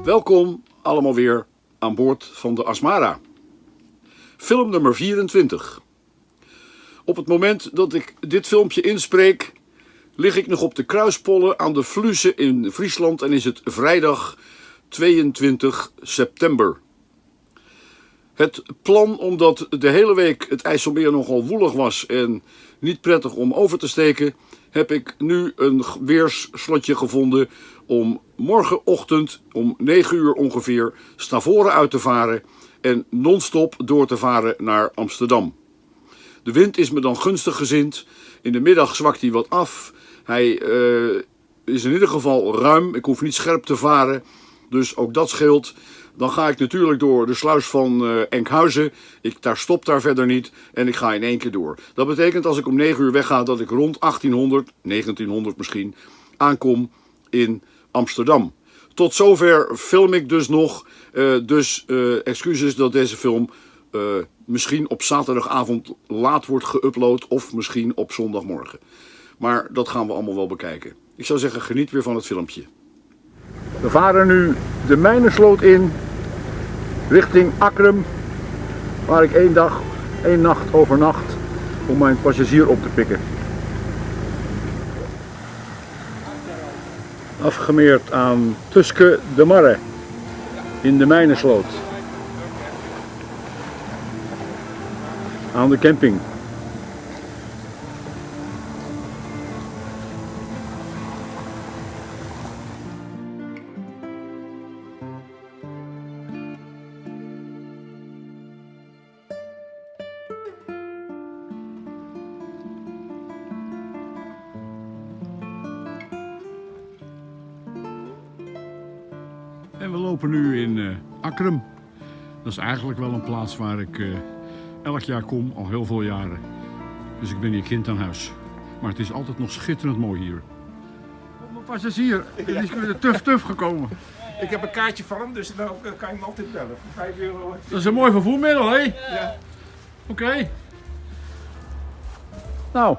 Welkom allemaal weer aan boord van de Asmara. Film nummer 24. Op het moment dat ik dit filmpje inspreek, lig ik nog op de kruispollen aan de Vluze in Friesland en is het vrijdag 22 september. Het plan, omdat de hele week het IJsselmeer nogal woelig was en niet prettig om over te steken, heb ik nu een weersslotje gevonden om morgenochtend om 9 uur ongeveer Stavoren uit te varen en non-stop door te varen naar Amsterdam. De wind is me dan gunstig gezind. In de middag zwakt hij wat af. Hij is in ieder geval ruim. Ik hoef niet scherp te varen, dus ook dat scheelt. Dan ga ik natuurlijk door de sluis van Enkhuizen. Daar stopt daar verder niet en ik ga in één keer door. Dat betekent als ik om 9 uur wegga dat ik rond 1800, 1900 misschien, aankom in Amsterdam. Tot zover film ik dus nog. Excuses dat deze film misschien op zaterdagavond laat wordt geüpload of misschien op zondagmorgen. Maar dat gaan we allemaal wel bekijken. Ik zou zeggen, geniet weer van het filmpje. We varen nu de Mijnersloot in, richting Akrum, waar ik één nacht overnacht om mijn passagier op te pikken. Afgemeerd aan Tuske de Marre in de Mijnersloot. Aan de camping. En we lopen nu in Akrum. Dat is eigenlijk wel een plaats waar ik elk jaar kom, al heel veel jaren. Dus ik ben hier kind aan huis. Maar het is altijd nog schitterend mooi hier. Mijn passagier, die is weer tuf gekomen. Ik heb een kaartje van hem, dus dan kan je hem altijd bellen. Voor €5. Dat is een mooi vervoermiddel, hè? Ja. Oké. Nou,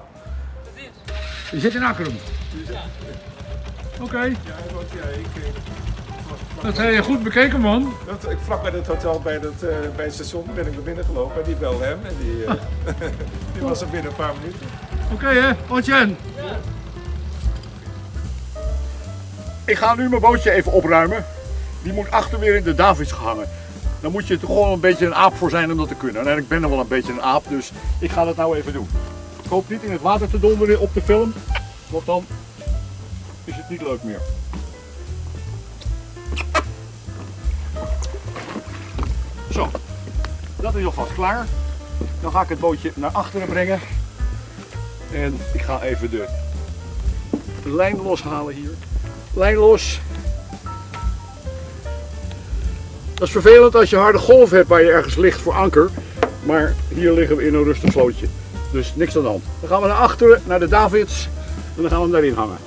je zit in Akrum. Oké. Ja, Dat heb je goed bekeken, man. ik vlak bij het hotel, bij het station, ben ik naar binnen gelopen en die belde hem en die was er binnen een paar minuten. Oké, hè? Otjen. Ik ga nu mijn bootje even opruimen. Die moet achter weer in de Davids gehangen. Dan moet je er gewoon een beetje een aap voor zijn om dat te kunnen. En ik ben er wel een beetje een aap, dus ik ga dat nou even doen. Ik hoop niet in het water te donderen op de film, want dan is het niet leuk meer. Zo, dat is alvast klaar. Dan ga ik het bootje naar achteren brengen. En ik ga even de lijn loshalen hier. Lijn los. Dat is vervelend als je harde golf hebt waar je ergens ligt voor anker. Maar hier liggen we in een rustig slootje. Dus niks aan de hand. Dan gaan we naar achteren, naar de Davids. En dan gaan we hem daarin hangen.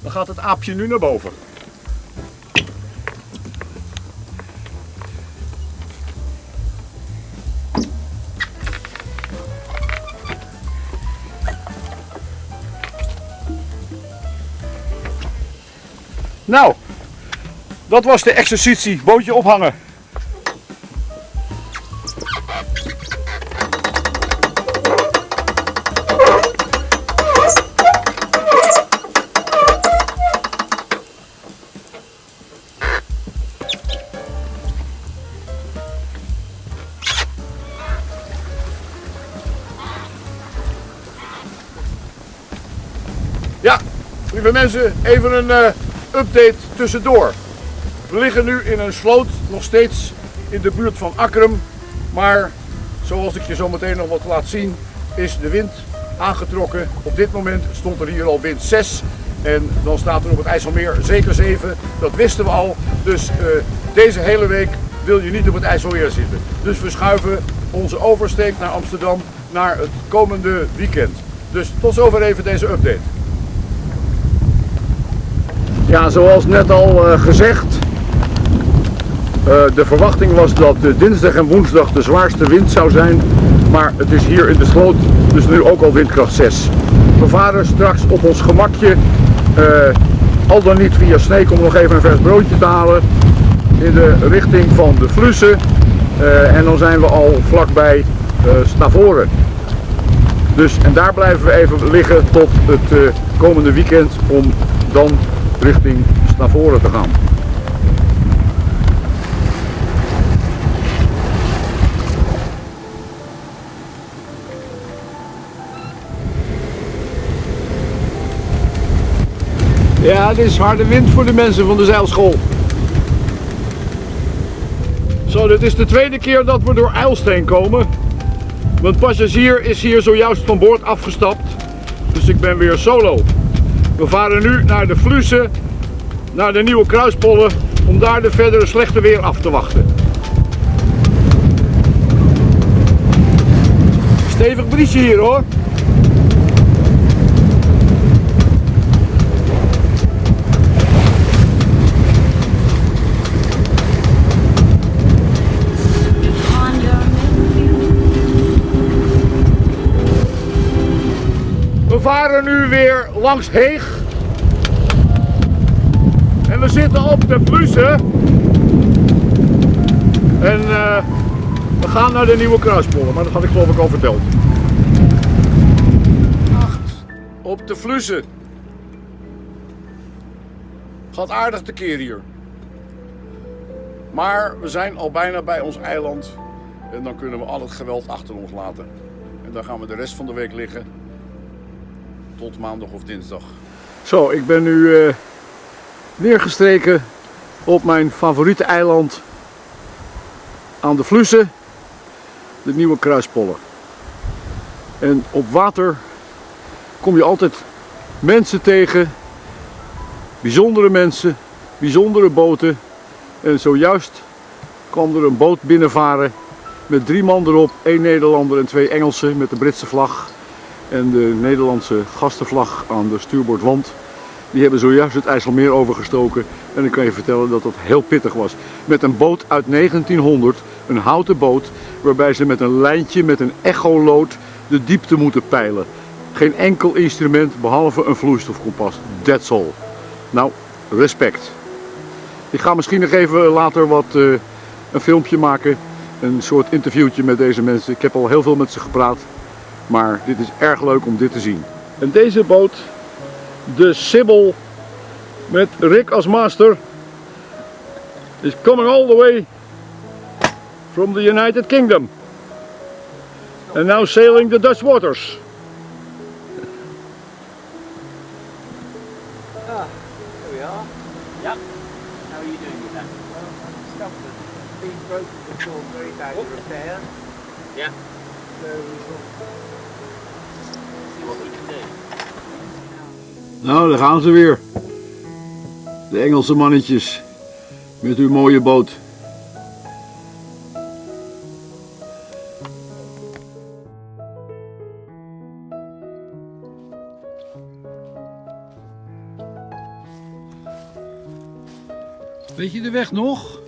Dan gaat het aapje nu naar boven. Nou, dat was de exercitie. Bootje ophangen. Ja, lieve mensen, even een update tussendoor. We liggen nu in een sloot, nog steeds in de buurt van Akrum. Maar zoals ik je zo meteen nog wat laat zien, is de wind aangetrokken. Op dit moment stond er hier al wind 6. En dan staat er op het IJsselmeer zeker 7. Dat wisten we al. Dus deze hele week wil je niet op het IJsselmeer zitten. Dus we schuiven onze oversteek naar Amsterdam naar het komende weekend. Dus tot zover even deze update. Ja, zoals net al gezegd, de verwachting was dat dinsdag en woensdag de zwaarste wind zou zijn, maar het is hier in de sloot dus nu ook al windkracht 6. We varen straks op ons gemakje, al dan niet via Sneek om nog even een vers broodje te halen, in de richting van de Vlussen en dan zijn we al vlakbij Stavoren. Dus, en daar blijven we even liggen tot het komende weekend om dan richting Stavoren te gaan. Ja, het is harde wind voor de mensen van de zeilschool. Zo, dit is de tweede keer dat we door IJlsteen komen. Mijn passagier is hier zojuist van boord afgestapt. Dus ik ben weer solo. We varen nu naar de Vlussen, naar de Nieuwe Kruispollen, om daar de verdere slechte weer af te wachten. Stevig briesje hier hoor. We varen nu weer langs Heeg. En we zitten op de Vlussen. En we gaan naar de Nieuwe Kruispollen, maar dat had ik geloof ik al verteld. 8 op de Vlussen. Gaat aardig tekeer hier. Maar we zijn al bijna bij ons eiland. En dan kunnen we al het geweld achter ons laten. En dan gaan we de rest van de week liggen. Tot maandag of dinsdag. Zo, ik ben nu neergestreken op mijn favoriete eiland aan de Vlussen, de Nieuwe Kruispollen. En op water kom je altijd mensen tegen, bijzondere mensen, bijzondere boten. En zojuist kwam er een boot binnenvaren met 3 man erop, 1 Nederlander en 2 Engelsen met de Britse vlag. En de Nederlandse gastenvlag aan de stuurboordwand. Die hebben zojuist het IJsselmeer overgestoken. En ik kan je vertellen dat dat heel pittig was. Met een boot uit 1900, een houten boot, waarbij ze met een lijntje, met een echolood de diepte moeten peilen. Geen enkel instrument behalve een vloeistofkompas. That's all. Nou, respect. Ik ga misschien nog even later een filmpje maken. Een soort interviewtje met deze mensen. Ik heb al heel veel met ze gepraat. Maar dit is erg leuk om dit te zien. En deze boot, de Sybil, met Rick als master, is coming all the way from the United Kingdom. And now sailing the Dutch waters. Here we are. Yep. How are you doing with that? Well, stuff that's been broken before, very bad repair. Yeah. So we thought, see what we can do. Nou, daar gaan ze weer. De Engelse mannetjes met hun mooie boot. Weet je de weg nog?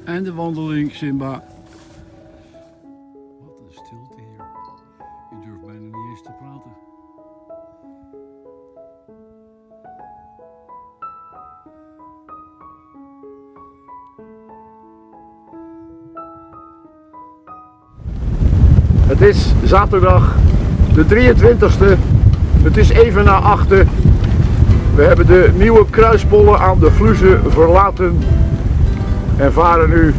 En de wandeling, Simba. Wat een stilte hier. Je durft bijna niet eens te praten. Het is zaterdag de 23e. Het is even na 8. We hebben de Nieuwe Kruispollen aan de Vlussen verlaten. En varen nu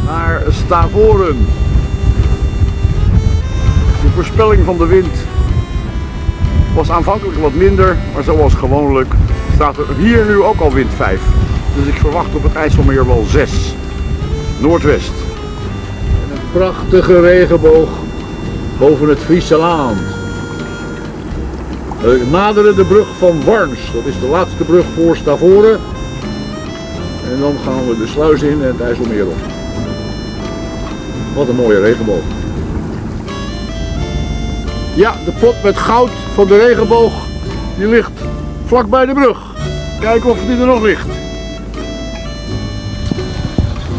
naar Stavoren. De voorspelling van de wind was aanvankelijk wat minder, maar zoals gewoonlijk staat er hier nu ook al wind 5. Dus ik verwacht op het IJsselmeer wel 6. Noordwest. En een prachtige regenboog boven het Friese Land. We naderen de brug van Warns. Dat is de laatste brug voor Stavoren. En dan gaan we de sluis in en het IJsselmeer op. Wat een mooie regenboog. Ja, de pot met goud van de regenboog, die ligt vlak bij de brug. Kijken of die er nog ligt.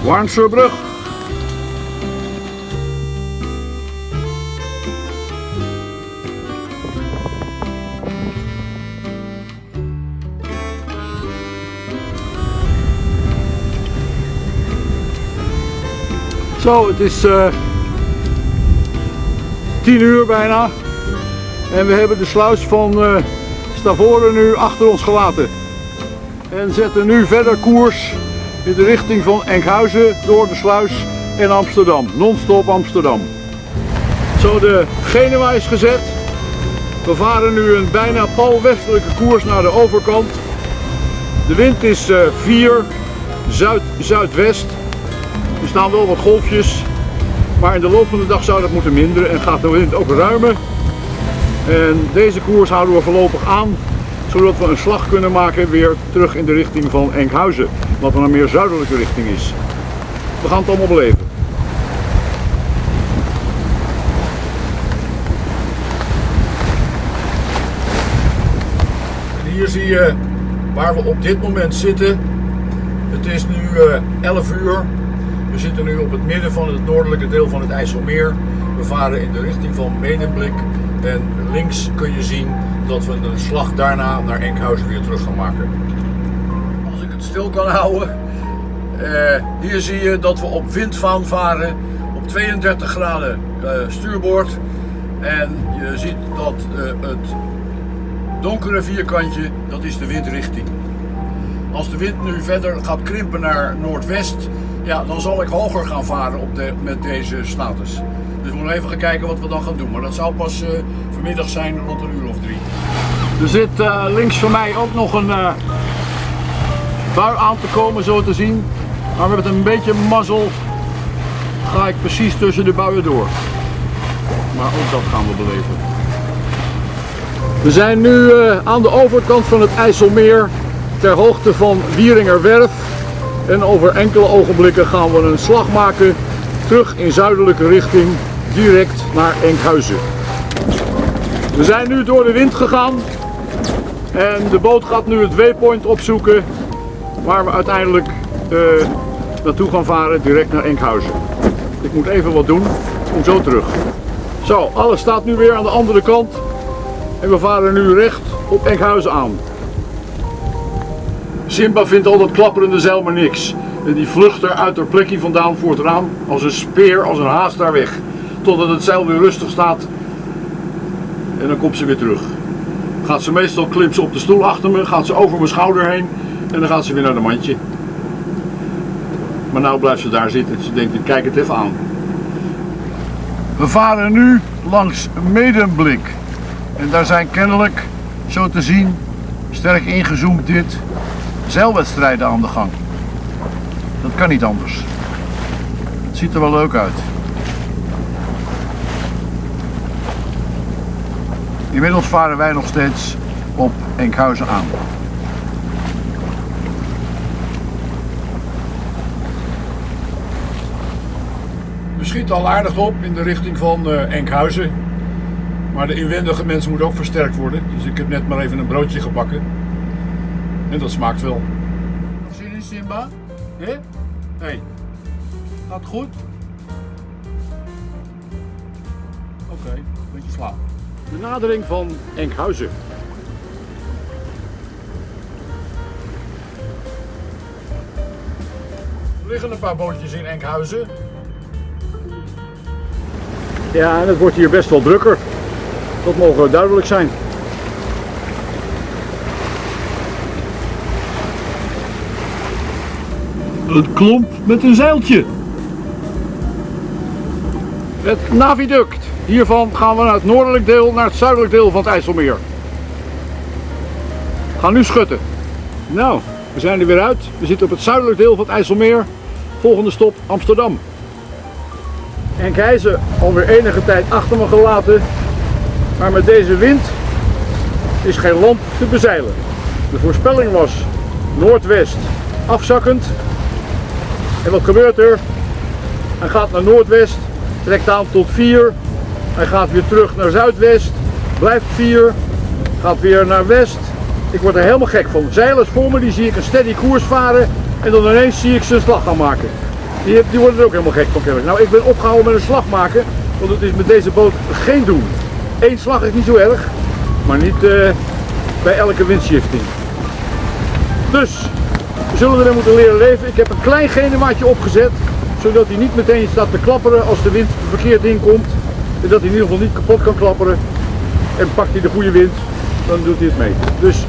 Warnserbrug. Zo, het is 10 uur bijna en we hebben de sluis van Stavoren nu achter ons gelaten en zetten nu verder koers in de richting van Enkhuizen door de sluis en Amsterdam, non-stop Amsterdam. Zo, de Genua is gezet. We varen nu een bijna palwestelijke koers naar de overkant. De wind is 4 zuid-zuidwest. Er staan wel wat golfjes, maar in de loop van de dag zou dat moeten minderen en gaat de wind ook ruimen. En deze koers houden we voorlopig aan, zodat we een slag kunnen maken weer terug in de richting van Enkhuizen, wat een meer zuidelijke richting is. We gaan het allemaal beleven. En hier zie je waar we op dit moment zitten. Het is nu 11 uur. We zitten nu op het midden van het noordelijke deel van het IJsselmeer. We varen in de richting van Medemblik en links kun je zien dat we een slag daarna naar Enkhuizen weer terug gaan maken. Als ik het stil kan houden, hier zie je dat we op windvaan varen op 32 graden stuurboord. En je ziet dat het donkere vierkantje, dat is de windrichting. Als de wind nu verder gaat krimpen naar noordwest, ja, dan zal ik hoger gaan varen met deze status. Dus we moeten even gaan kijken wat we dan gaan doen. Maar dat zou pas vanmiddag zijn rond een uur of 3. Er zit links van mij ook nog een bui aan te komen, zo te zien. Maar met een beetje mazzel ga ik precies tussen de buien door. Maar ook dat gaan we beleven. We zijn nu aan de overkant van het IJsselmeer, ter hoogte van Wieringerwerf. En over enkele ogenblikken gaan we een slag maken terug in zuidelijke richting, direct naar Enkhuizen. We zijn nu door de wind gegaan en de boot gaat nu het waypoint opzoeken waar we uiteindelijk naartoe gaan varen, direct naar Enkhuizen. Ik moet even wat doen, ik kom zo terug. Zo, alles staat nu weer aan de andere kant en we varen nu recht op Enkhuizen aan. Simba vindt al dat klapperende zeil maar niks. En die vlucht er uit haar plekje vandaan voor het raam als een speer, als een haas daar weg. Totdat het zeil weer rustig staat. En dan komt ze weer terug. Gaat ze meestal, klimt ze op de stoel achter me, gaat ze over mijn schouder heen. En dan gaat ze weer naar de mandje. Maar nou blijft ze daar zitten. Ze denkt, ik kijk het even aan. We varen nu langs Medemblik. En daar zijn kennelijk, zo te zien, sterk ingezoomd dit, zeilwedstrijden aan de gang. Dat kan niet anders. Het ziet er wel leuk uit. Inmiddels varen wij nog steeds op Enkhuizen aan. We schieten al aardig op in de richting van Enkhuizen. Maar de inwendige mens moet ook versterkt worden. Dus ik heb net maar even een broodje gebakken. En dat smaakt wel. Zin in, Simba? Hé? Hey. Gaat het goed? Oké, een beetje slapen. De nadering van Enkhuizen. Er liggen een paar bootjes in Enkhuizen. Ja, en het wordt hier best wel drukker. Dat mogen duidelijk zijn. Een klomp met een zeiltje. Het naviduct. Hiervan gaan we naar het noordelijk deel, naar het zuidelijk deel van het IJsselmeer. We gaan nu schutten. Nou, we zijn er weer uit. We zitten op het zuidelijk deel van het IJsselmeer. Volgende stop Amsterdam. Enkhuizen alweer enige tijd achter me gelaten. Maar met deze wind is geen land te bezeilen. De voorspelling was noordwest afzakkend. En wat gebeurt er? Hij gaat naar noordwest, trekt aan tot 4. Hij gaat weer terug naar zuidwest, blijft 4. Gaat weer naar west. Ik word er helemaal gek van. Zeilers voor me, die zie ik een steady koers varen. En dan ineens zie ik ze een slag gaan maken. Die worden er ook helemaal gek van. Nou, ik ben opgehouden met een slag maken. Want het is met deze boot geen doen. 1 slag is niet zo erg. Maar niet bij elke windshifting. Dus, we zullen ermee moeten leren leven. Ik heb een klein genemaatje opgezet. Zodat hij niet meteen staat te klapperen als de wind verkeerd inkomt. En dat hij in ieder geval niet kapot kan klapperen. En pakt hij de goede wind, dan doet hij het mee. Dus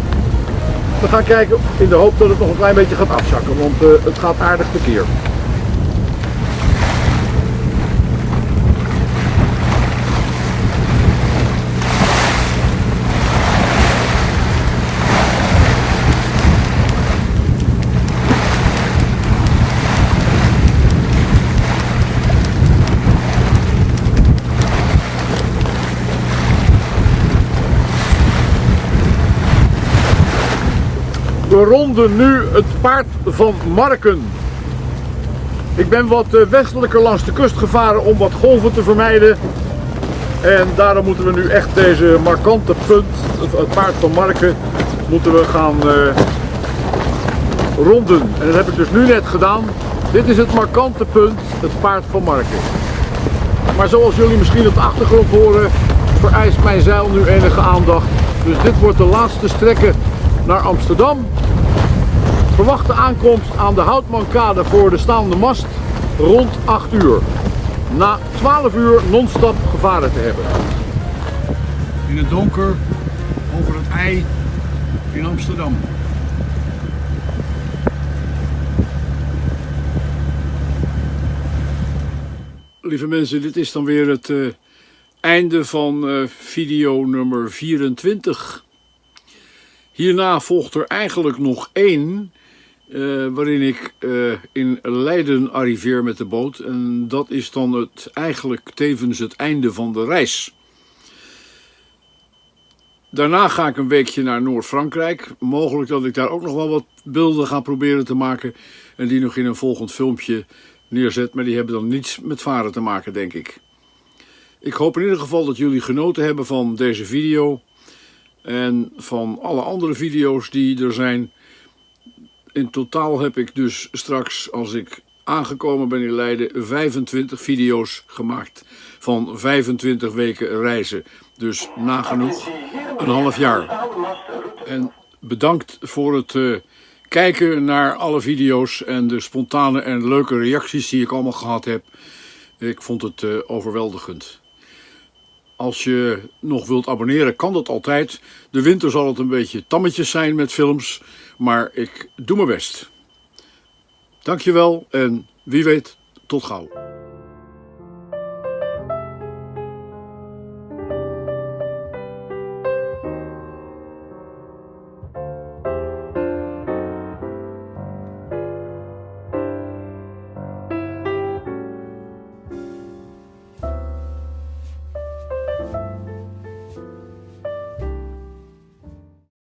we gaan kijken in de hoop dat het nog een klein beetje gaat afzakken. Want het gaat aardig tekeer. We ronden nu het paard van Marken. Ik ben wat westelijker langs de kust gevaren om wat golven te vermijden. En daarom moeten we nu echt deze markante punt, het paard van Marken, moeten we gaan ronden. En dat heb ik dus nu net gedaan. Dit is het markante punt, het paard van Marken. Maar zoals jullie misschien op de achtergrond horen, vereist mijn zeil nu enige aandacht. Dus dit wordt de laatste strekke naar Amsterdam. Verwachte aankomst aan de Houtmankade voor de staande mast rond 8 uur. Na 12 uur non-stop gevaren te hebben. In het donker over het IJ in Amsterdam. Lieve mensen, dit is dan weer het einde van video nummer 24. Hierna volgt er eigenlijk nog 1, waarin ik in Leiden arriveer met de boot. En dat is dan eigenlijk tevens het einde van de reis. Daarna ga ik een weekje naar Noord-Frankrijk. Mogelijk dat ik daar ook nog wel wat beelden ga proberen te maken. En die nog in een volgend filmpje neerzet. Maar die hebben dan niets met varen te maken, denk ik. Ik hoop in ieder geval dat jullie genoten hebben van deze video. En van alle andere video's die er zijn. In totaal heb ik dus straks, als ik aangekomen ben in Leiden, 25 video's gemaakt van 25 weken reizen. Dus nagenoeg een half jaar. En bedankt voor het kijken naar alle video's en de spontane en leuke reacties die ik allemaal gehad heb. Ik vond het overweldigend. Als je nog wilt abonneren, kan dat altijd. De winter zal het een beetje tammetjes zijn met films, maar ik doe mijn best. Dankjewel en wie weet, tot gauw.